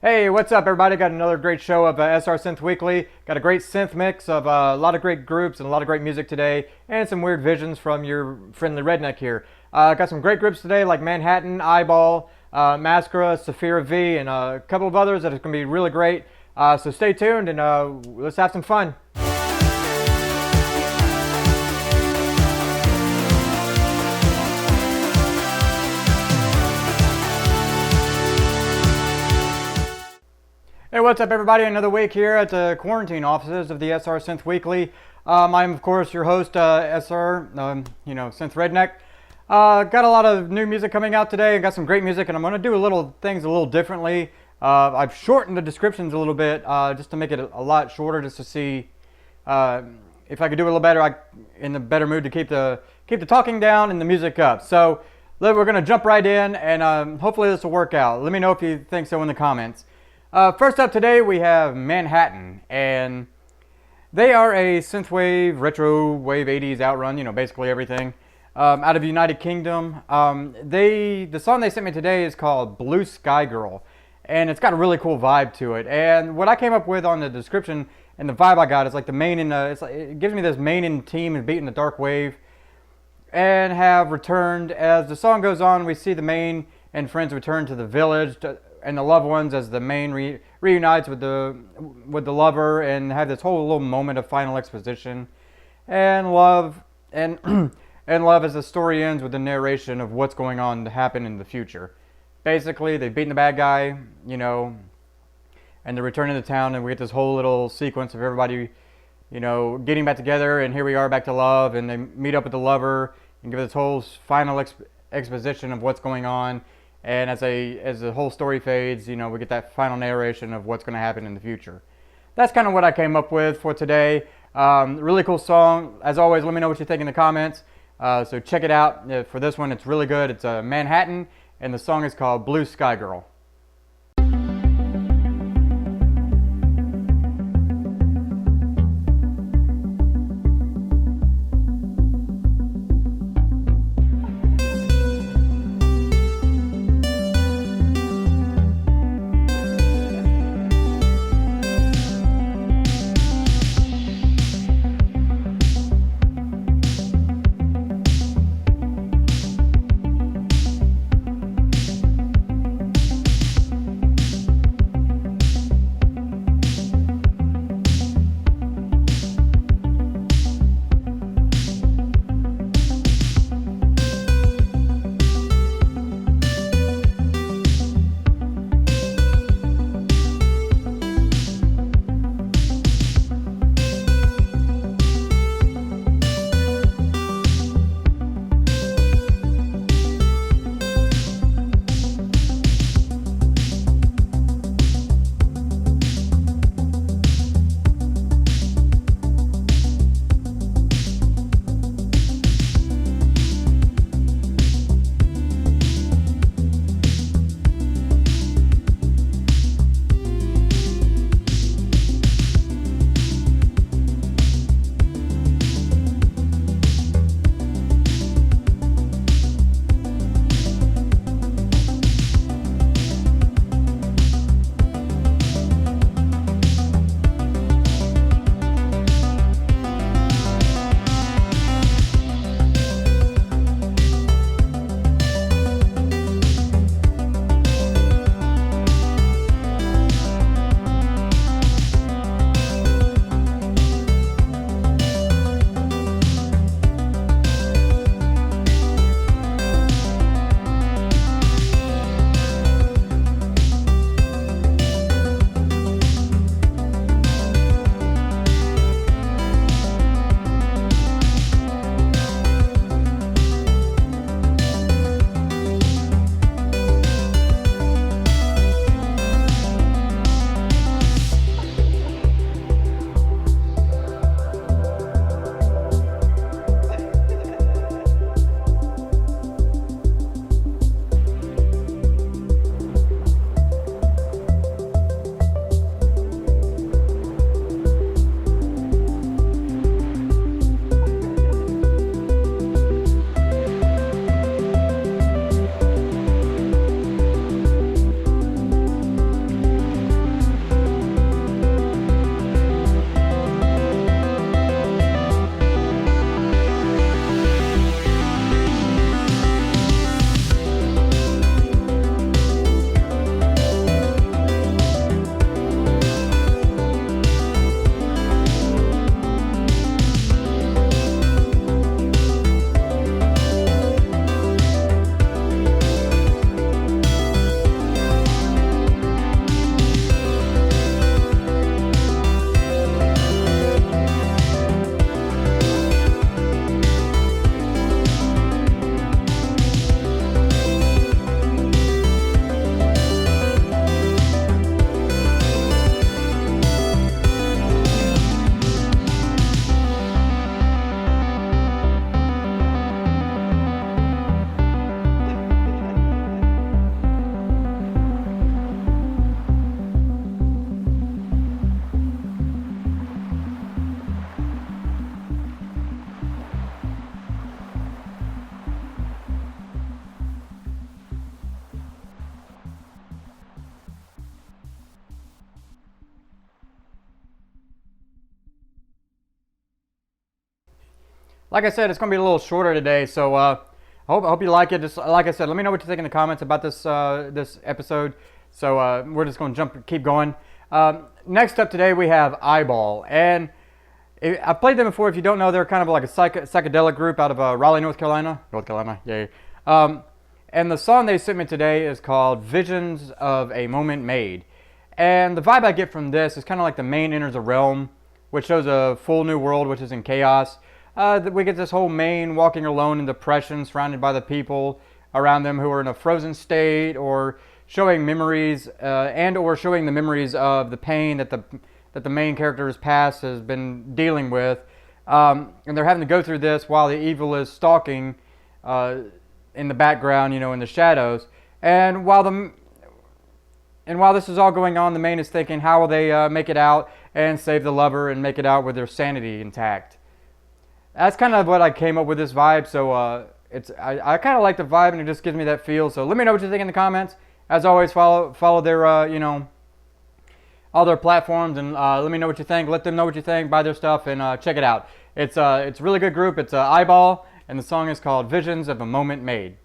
Hey, what's up, everybody? Got another great show of SR Synth Weekly. Got a great synth mix of a lot of great groups and a lot of great music today, and some weird visions from your friendly Redneck here. Got some great groups today like Manhatten, Eyeball, Mskra, Saphirra V, and a couple of others that are going to be really great. So stay tuned and let's have some fun. Hey, what's up, everybody? Another week here at the quarantine offices of the SR Synth Weekly. I'm, of course, your host, SR, Synth Redneck. Got a lot of new music coming out today. Got some great music, and I'm going to do things a little differently. I've shortened the descriptions a little bit just to make it a lot shorter, just to see if I could do a little better. I'm in a better mood to keep the talking down and the music up. So we're going to jump right in, and hopefully this will work out. Let me know if you think so in the comments. First up today we have Manhatten, and they are a synthwave, retro wave 80s outrun, basically everything, out of the United Kingdom. The song they sent me today is called Blue Sky Girl, and it's got a really cool vibe to it. And what I came up with on the description and the vibe I got is like the main it gives me this main and team and beating the dark wave, and have returned. As the song goes on, we see the main and friends return to the village and the loved ones as the main reunites with the lover, and have this whole little moment of final exposition and love and and love as the story ends with the narration of what's going on to happen in the future. Basically, they've beaten the bad guy, and they're returning to town, and we get this whole little sequence of everybody, getting back together, and here we are back to love, and they meet up with the lover and give this whole final exposition of what's going on. And as the whole story fades, we get that final narration of what's going to happen in the future. That's kind of what I came up with for today. Really cool song. As always, let me know what you think in the comments. So check it out. For this one, it's really good. It's Manhatten, and the song is called Blue Sky Girl. like I said, it's going to be a little shorter today, so I hope you like it. Just like I said, let me know what you think in the comments about this this episode. So we're just going to keep going. Next up today we have Eyeball, and I've played them before. If you don't know, they're kind of like a psychedelic group out of Raleigh, North Carolina. Yeah. And the song they sent me today is called Visions of a Moment Made. And the vibe I get from this is kind of like the main enters a realm, which shows a full new world which is in chaos. We get this whole main walking alone in depression, surrounded by the people around them who are in a frozen state, or showing memories and or showing the memories of the pain that the main character's past has been dealing with, and they're having to go through this while the evil is stalking in the background, in the shadows. And while this is all going on, the main is thinking, how will they make it out and save the lover and make it out with their sanity intact? That's kind of what I came up with this vibe. So I kind of like the vibe, and it just gives me that feel. So let me know what you think in the comments. As always, follow their all their platforms, and let me know what you think. Let them know what you think. Buy their stuff and check it out. It's a really good group. It's Eyeball, and the song is called Visions of a Moment Made.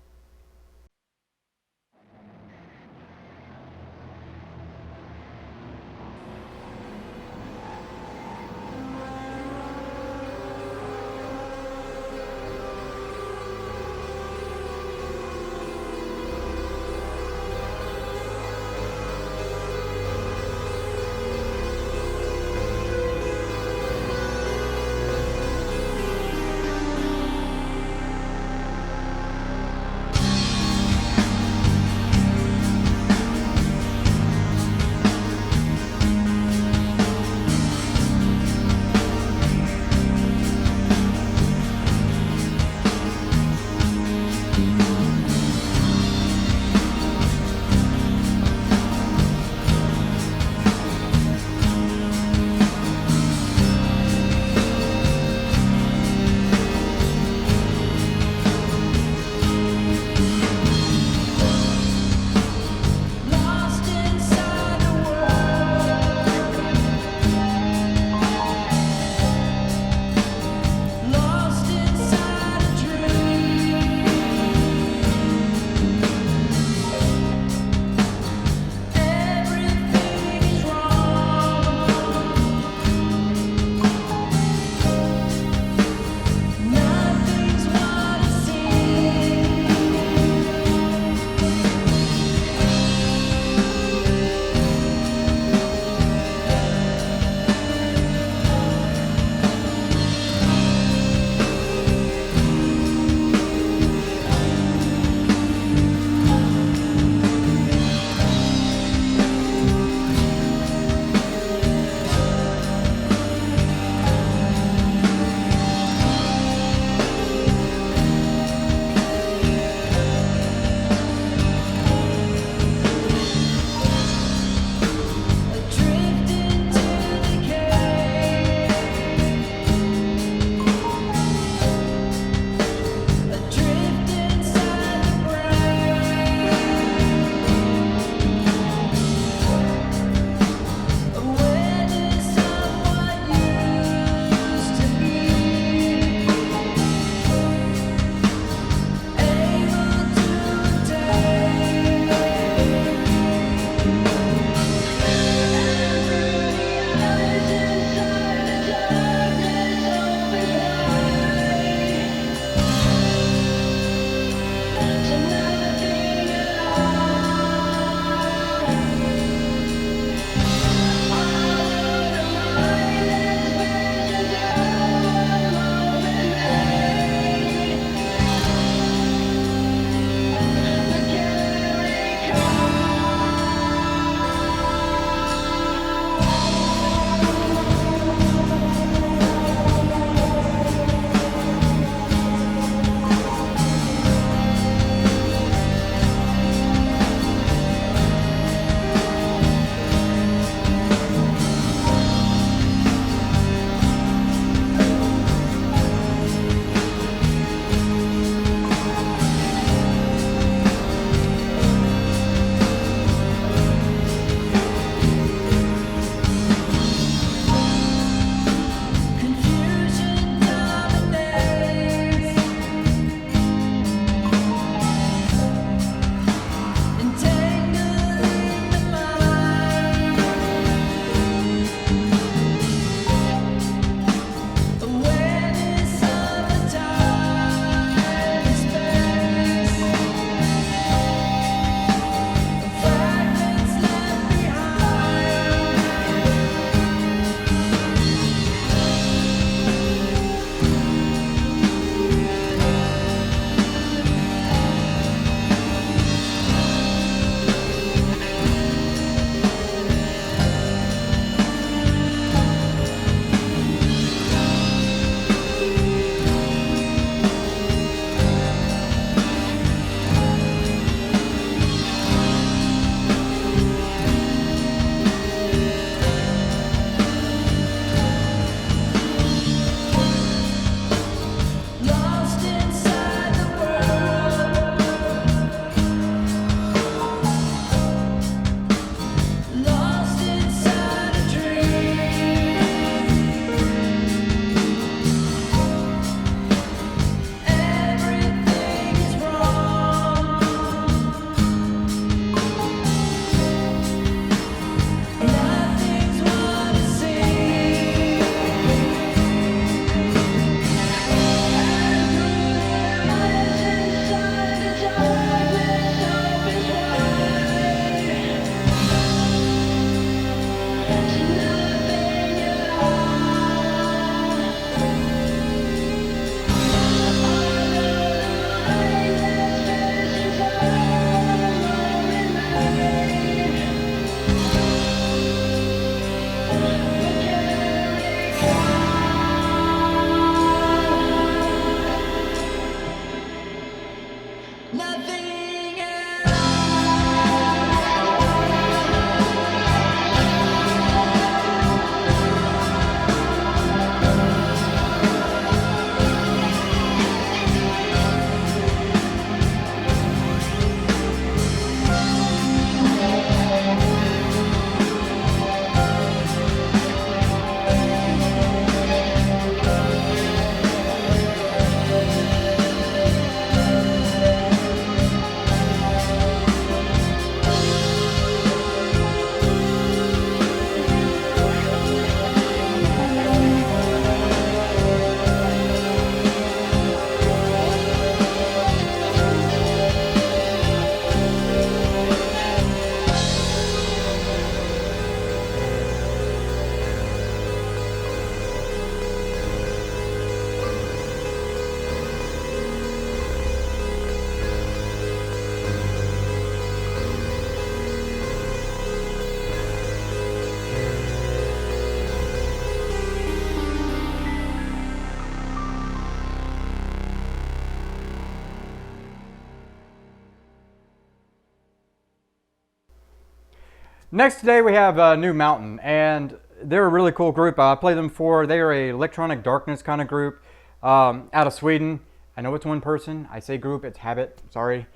Next today we have New Mountain, and they're a really cool group. I play them for, they are a electronic darkness kind of group out of Sweden. I know it's one person. I say group, it's habit, sorry.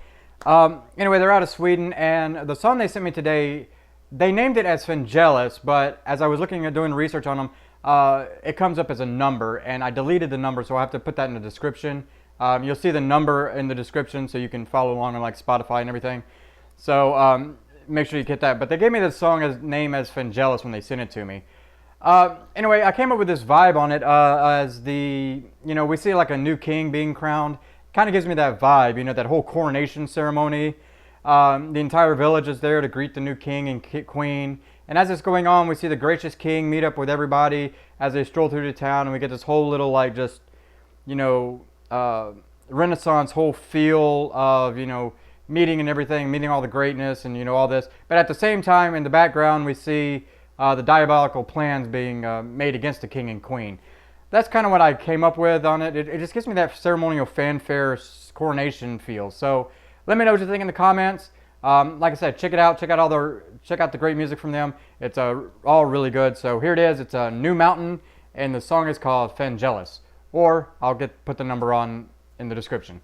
Anyway, they're out of Sweden, and the song they sent me today, they named it as Phangelis, but as I was looking at doing research on them, it comes up as a number, and I deleted the number, so I have to put that in the description. You'll see the number in the description so you can follow along on like Spotify and everything. So make sure you get that. But they gave me this song name as Phangelis when they sent it to me. Anyway, I came up with this vibe on it as we see like a new king being crowned. Kind of gives me that vibe, that whole coronation ceremony. The entire village is there to greet the new king and queen. And as it's going on, we see the gracious king meet up with everybody as they stroll through the town. And we get this whole little like just, Renaissance whole feel of, meeting and everything, meeting all the greatness and, all this. But at the same time, in the background, we see the diabolical plans being made against the king and queen. That's kind of what I came up with on it. It just gives me that ceremonial fanfare coronation feel. So let me know what you think in the comments. Like I said, check it out. Check out the great music from them. It's all really good. So here it is. It's a New Mountain, and the song is called Phangelis. Or I'll put the number on in the description.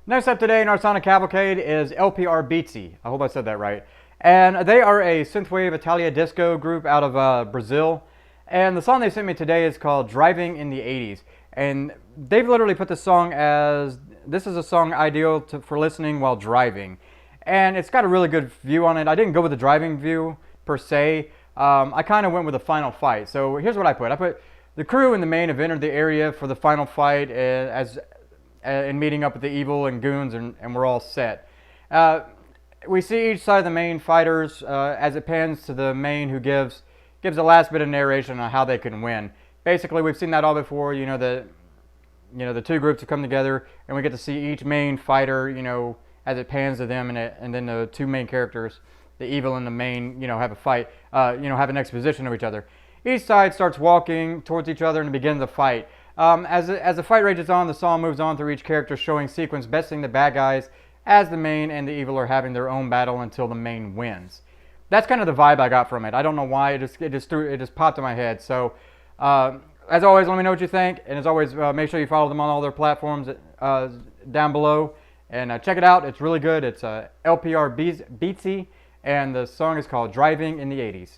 Next up today in our Sonic Cavalcade is LPRBeatzy. I hope I said that right. And they are a Synthwave Italia disco group out of Brazil. And the song they sent me today is called Driving in the 80s. And they've literally put the song as, this is a song ideal for listening while driving. And it's got a really good view on it. I didn't go with the driving view per se. I kind of went with the final fight. So here's what I put. I put the crew and the main have entered the area for the final fight and meeting up with the evil and goons, and we're all set. We see each side of the main fighters as it pans to the main, who gives the last bit of narration on how they can win. Basically, we've seen that all before. The two groups have come together, and we get to see each main fighter, as it pans to them, and then the two main characters, the evil and the main, have a fight, have an exposition of each other. Each side starts walking towards each other and begins a fight. As the fight rages on, the song moves on through each character, showing sequence besting the bad guys as the main and the evil are having their own battle until the main wins. That's kind of the vibe I got from it. I don't know why, it just popped in my head. So, as always, let me know what you think, and as always, make sure you follow them on all their platforms down below, and check it out. It's really good. It's LPRBeatzy, and the song is called Driving in the 80s.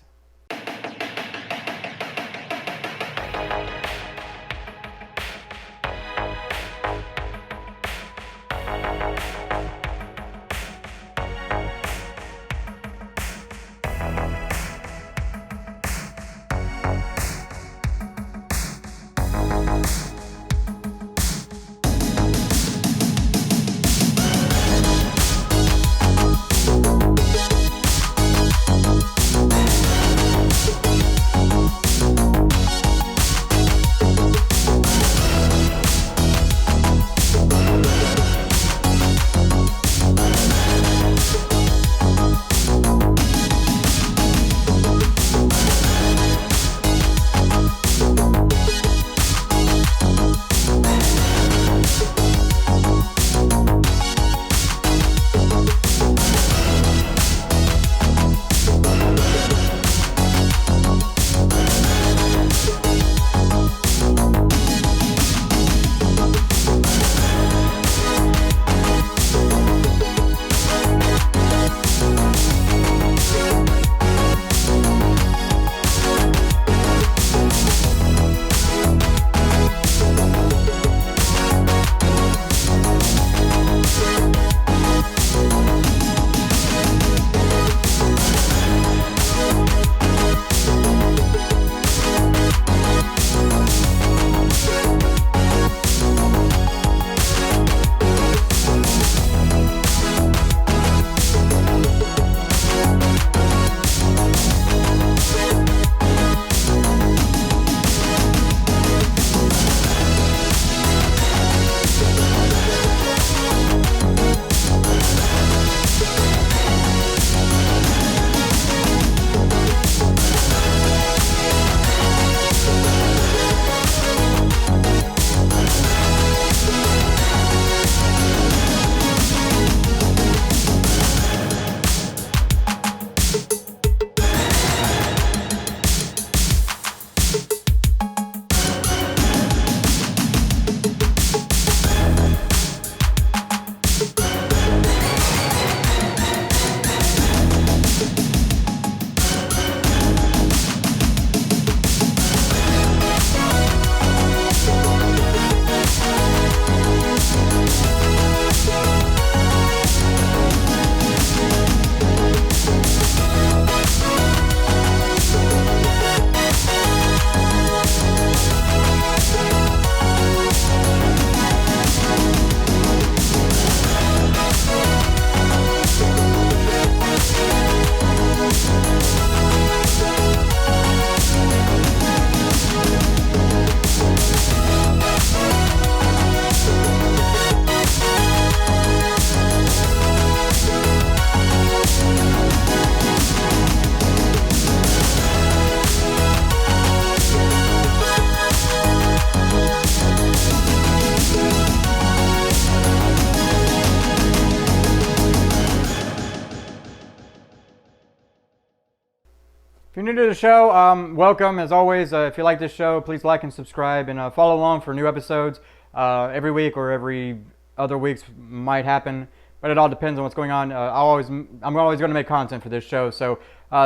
If you're new to the show, welcome as always. If you like this show, please like and subscribe, and follow along for new episodes every week or every other weeks might happen, but it all depends on what's going on. I'm always going to make content for this show, so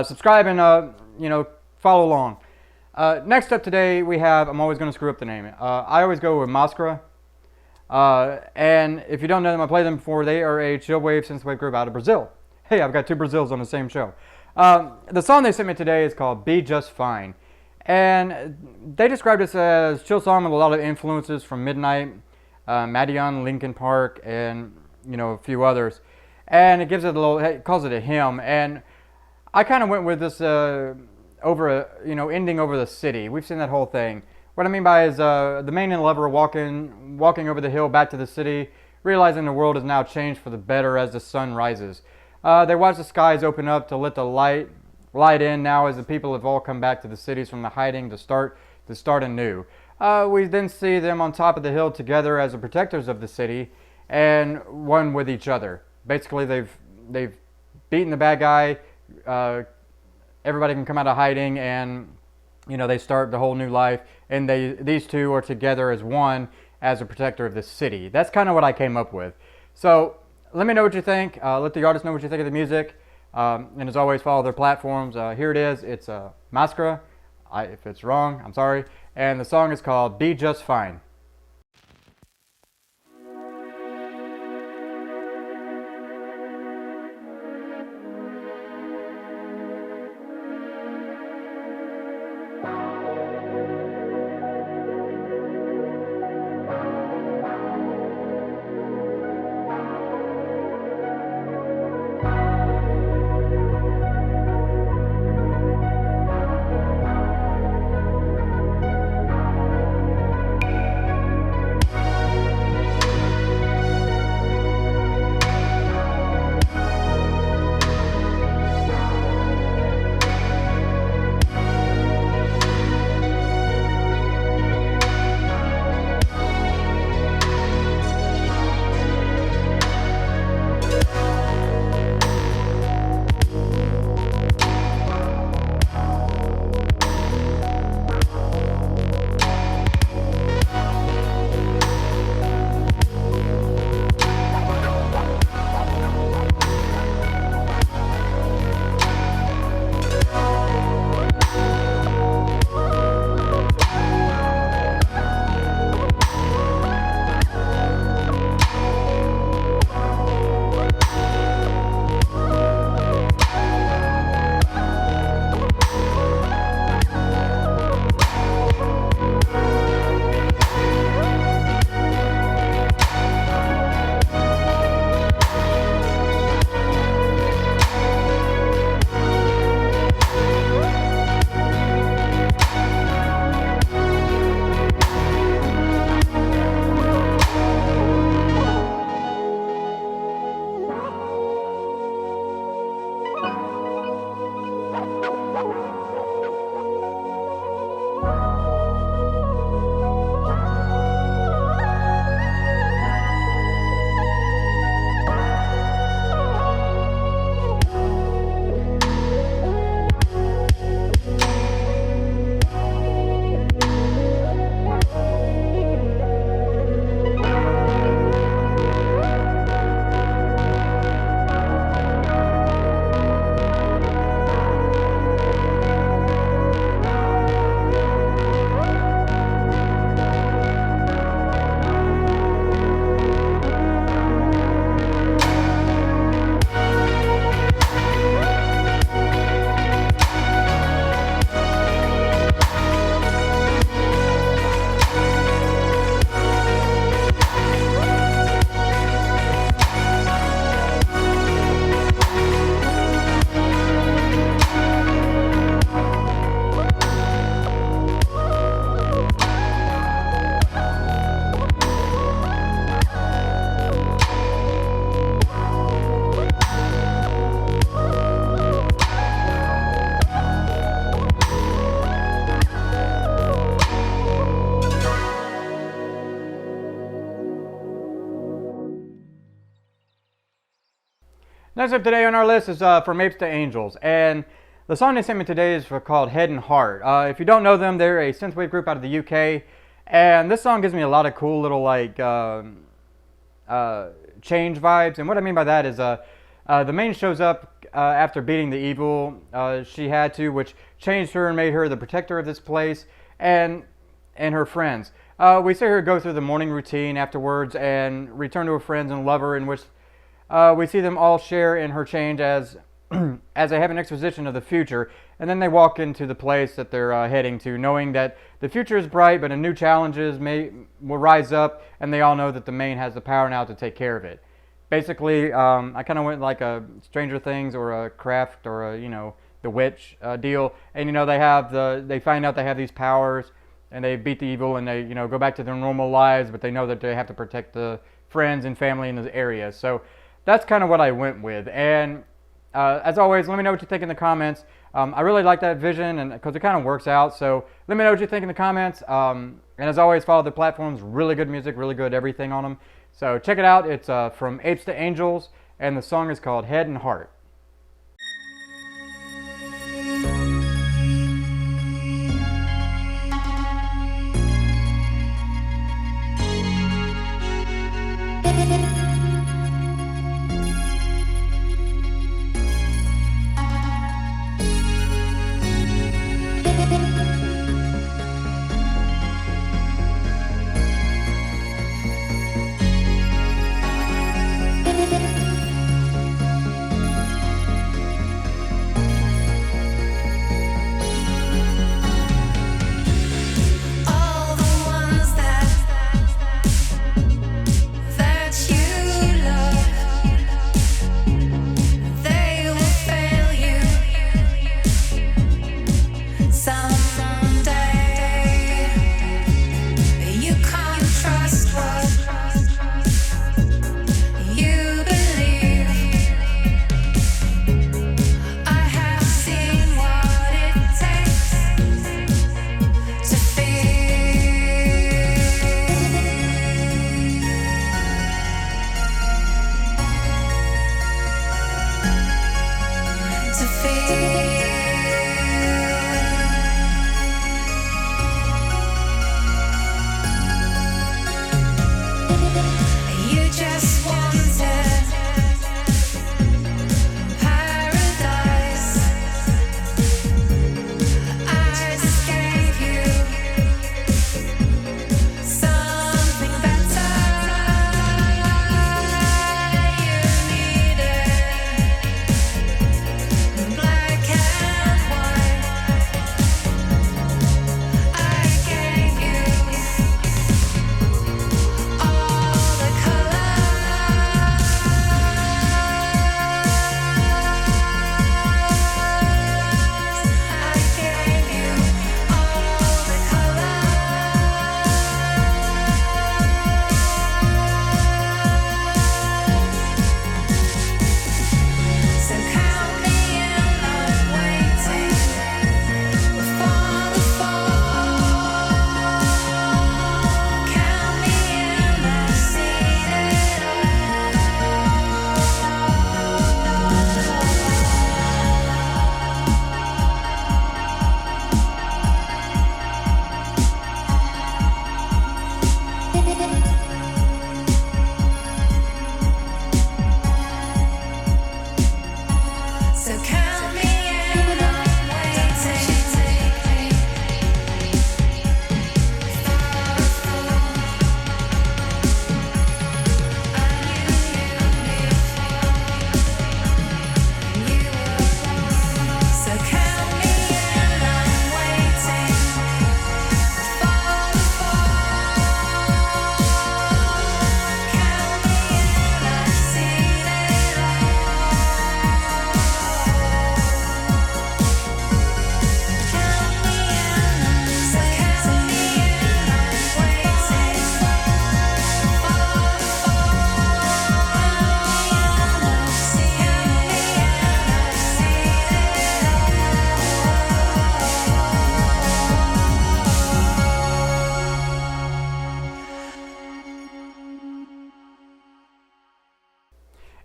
subscribe and follow along. Next up today we have, I'm always going to screw up the name. I always go with Mskra. And if you don't know them, I played them before. They are a chillwave synthwave group out of Brazil. Hey, I've got two Brazils on the same show. The song they sent me today is called Be Just Fine. And they described this as chill song with a lot of influences from Midnight, Manhatten, Linkin Park, and a few others. And it gives it it calls it a hymn. And I kind of went with this ending over the city. We've seen that whole thing. What I mean by is the main and lover walking over the hill back to the city, realizing the world has now changed for the better as the sun rises. They watch the skies open up to let the light in now as the people have all come back to the cities from the hiding to start anew. We then see them on top of the hill together as the protectors of the city and one with each other. Basically, they've beaten the bad guy. Everybody can come out of hiding and they start the whole new life, and these two are together as one as a protector of the city. That's kind of what I came up with. So let me know what you think. Let the artists know what you think of the music. And as always, follow their platforms. Here it is. It's Mskra. If it's wrong, I'm sorry. And the song is called Be Just Fine. Next up today on our list is from Apes to Angels, and the song they sent me today is called Head and Heart. If you don't know them, they're a synthwave group out of the UK, and this song gives me a lot of cool little change vibes. And what I mean by that is the main shows up after beating the evil she had to, which changed her and made her the protector of this place and her friends. We see her go through the morning routine afterwards and return to her friends and love her, in which we see them all share in her change as as they have an exposition of the future, and then they walk into the place that they're heading to, knowing that the future is bright, but a new challenges will rise up, and they all know that the main has the power now to take care of it. Basically, I kind of went like a Stranger Things or a Craft or a the Witch deal, and they find out they have these powers, and they beat the evil, and they go back to their normal lives, but they know that they have to protect the friends and family in the area. So that's kind of what I went with, and as always, let me know what you think in the comments. I really like that vision, and because it kind of works out. So let me know what you think in the comments. And as always, follow the platforms. Really good music, really good everything on them. So check it out. It's from Apes to Angels, and the song is called Head and Heart.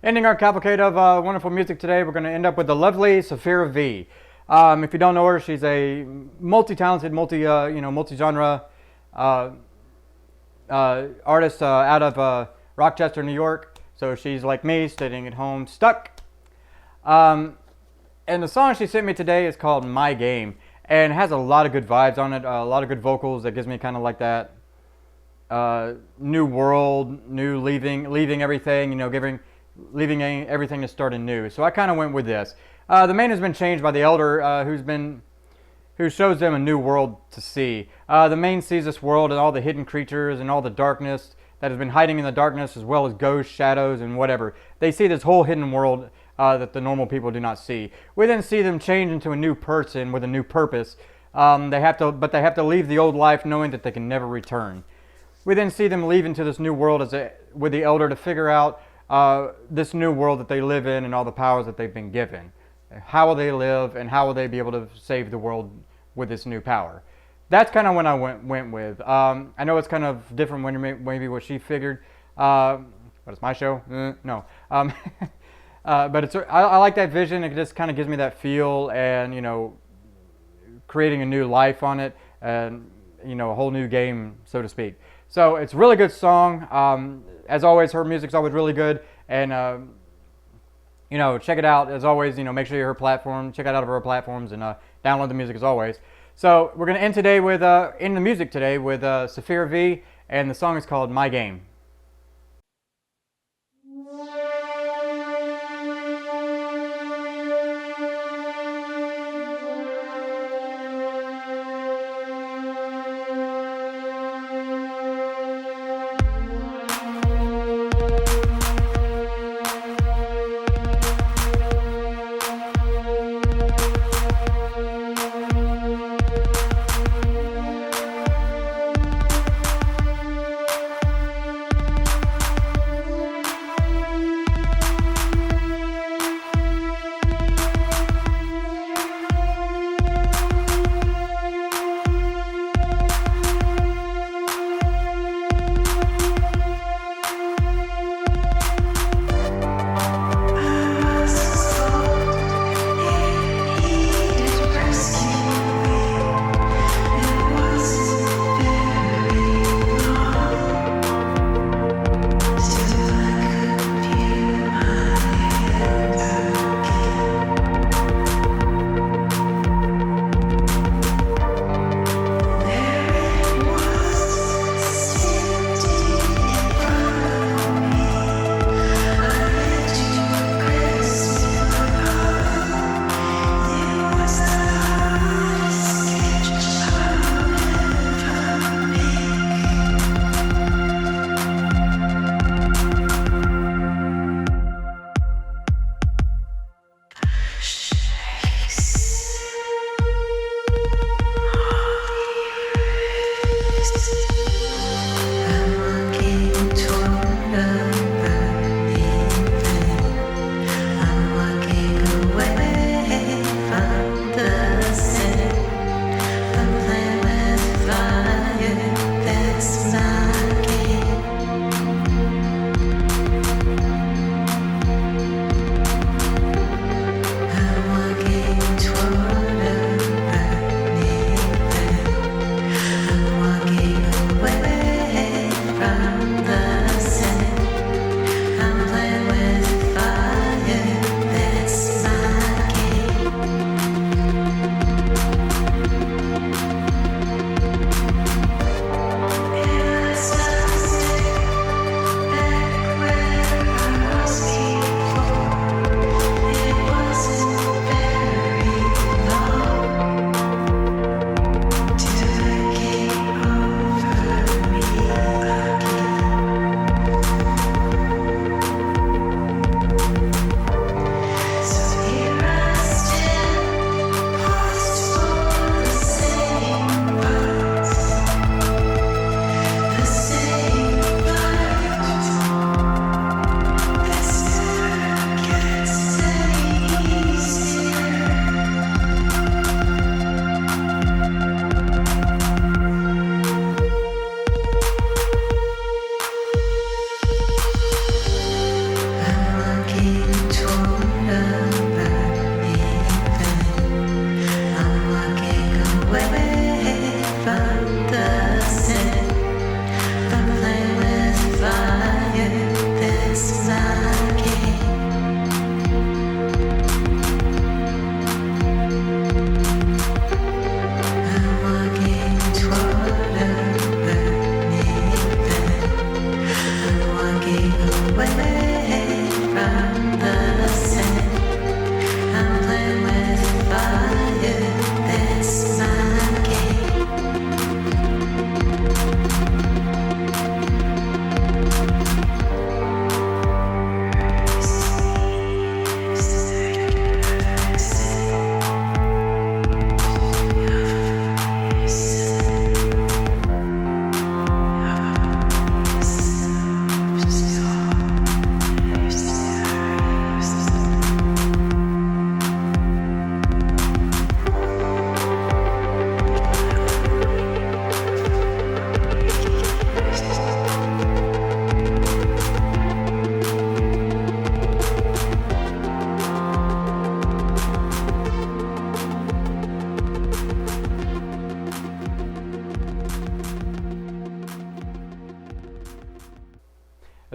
Ending our cavalcade of wonderful music today, we're going to end up with the lovely Saphirra V. If you don't know her, she's a multi-talented, multi-genre artist out of Rochester, New York. So she's like me, sitting at home, stuck. And the song she sent me today is called My Game, and it has a lot of good vibes on it, a lot of good vocals that gives me kind of like that new world, new leaving everything, you know, leaving everything to start anew. So I kind of went with this. The main has been changed by the elder, who shows them a new world to see. The main sees this world and all the hidden creatures and all the darkness that has been hiding in the darkness, as well as ghosts, shadows, and whatever. They see this whole hidden world that the normal people do not see. We then see them change into a new person with a new purpose. They have to leave the old life, knowing that they can never return. We then see them leave into this new world with the elder to figure out this new world that they live in and all the powers that they've been given. How will they live, and how will they be able to save the world with this new power? That's kind of what I went with. I know it's kind of different when maybe what she figured. But it's my show? No. But I like that vision. It just kind of gives me that feel, and you know, creating a new life on it, and you know, a whole new game, so to speak. So it's a really good song. As always, her music's always really good, and you know, check it out. As always, you know, make sure you're her platform. Check out her platforms and download the music as always. So we're gonna end today with end the music today with Saphirra V, and the song is called My Game.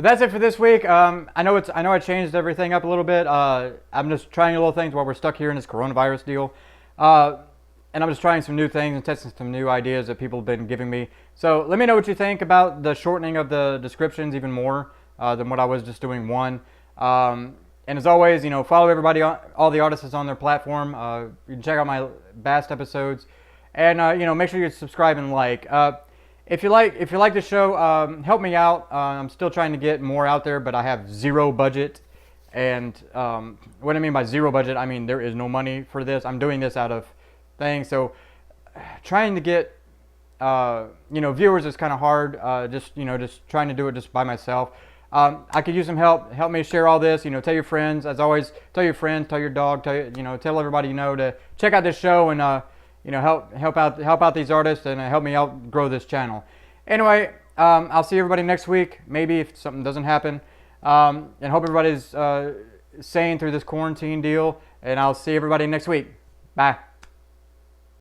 That's it for this week. I know I changed everything up a little bit. I'm just trying little things while we're stuck here in this coronavirus deal. And I'm just trying some new things and testing some new ideas that people have been giving me. So let me know what you think about the shortening of the descriptions even more than what I was just doing one. And as always, follow everybody, all the artists on their platform. You can check out my past episodes, and make sure you subscribe and like. If you like the show, help me out. I'm still trying to get more out there, but I have zero budget. And what I mean by zero budget, I mean there is no money for this. I'm doing this out of things, so trying to get viewers is kind of hard. Just trying to do it just by myself. I could use some help. Help me share all this. Tell your friends. As always, tell your friends, tell your dog, tell everybody to check out this show and help out these artists and help me out grow this channel. Anyway, I'll see everybody next week. Maybe if something doesn't happen, and hope everybody's sane through this quarantine deal. And I'll see everybody next week. Bye.